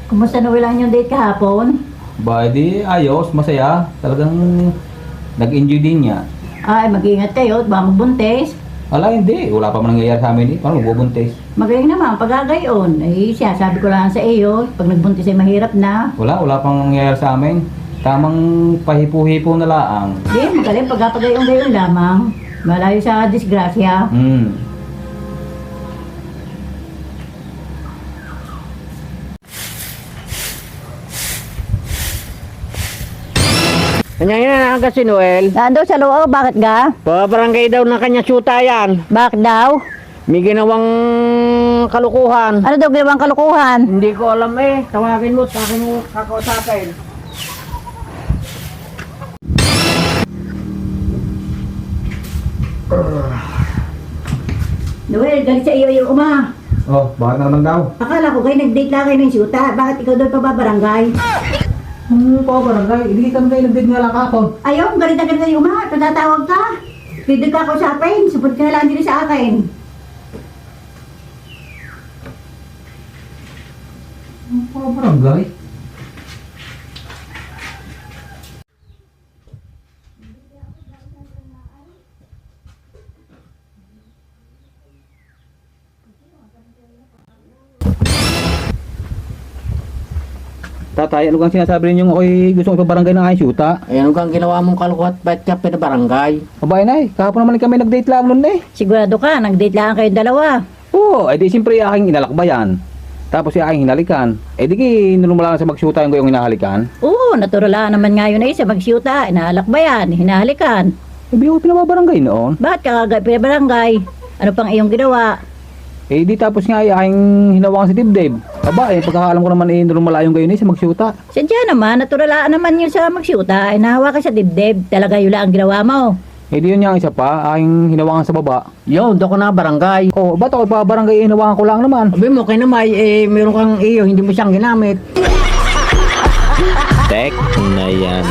Kumusta na wala yung date kahapon? Ba, di ayos, masaya. Talagang nag-enjoy din niya. Ay, mag-ingat kayo at baka magbuntis. Ala, hindi. Wala pa man nangyayari sa amin eh. Paano magbubuntis? Magaling naman, pag-agayon. Ay, siya, sabi ko lang sa iyo, pag nagbuntis ay mahirap na. Wala pang nangyayari sa amin. Tamang pahipo-hipo na laang. Di, magaling pag-agayon lamang. Malayo sa disgrasya. Kanya yan agad si Noel. Nando sa loob, bakit ga? Pabarangay daw ng kanya syuta yan. Bakit daw? May ginawang kalukuhan. Ano daw ginawang kalukuhan? Hindi ko alam eh. Tawagin mo sa akin mo kakausapin. Noel, galit sa iyo yung uma. Oh, bakit na naman daw? Akala ko kayo nag-date lang kayo ng syuta. Bakit ikaw doon pababarangay? Barangay. Hindi kami kayo nag-date nga lang kahapon. Ayaw, galit na galit yung uma. Tatatawag ka. Pwede ka ako sa akin. Support ka na lang din sa akin. Barangay? Tatay, ano kang sinasabi ninyong ako'y gusto ko ipabarangay ng aking syuta? Ayan kang ginawa mong kalukuhan at ba't ka pinabarangay? Abay na kahapon naman kami nag-date lang nun eh. Sigurado ka, nag-date lang kayong dalawa. Oo, di siyempre aking inalakbayan. Tapos aking hinalikan. Di nilumala sa magsyuta yung hinahalikan. Oo, natural lang naman nga yun ay sa magsyuta. Inaalak ba yan? Hinahalikan. Di ako pinababarangay noon. Bakit ka kagad pinabarangay? Ano pang iyong ginawa? Di tapos nga aking hinawakan si Dibdib. Aba, pagkakaalam ko naman nilumala yung gayon sa magsyuta. Sadya naman, natural lang naman yun sa magsyuta. Inahawa ka sa dibdib. Talaga yun lang ang ginawa mo. Di yun yung isa pa, aking hinawakan sa baba. Yun, doon ko na barangay. Oh, ba't ako ipabarangay hinawakan ko lang naman? Sabi mo kay Namay, meron kang iyo, hindi mo siyang ginamit. Tek na yan.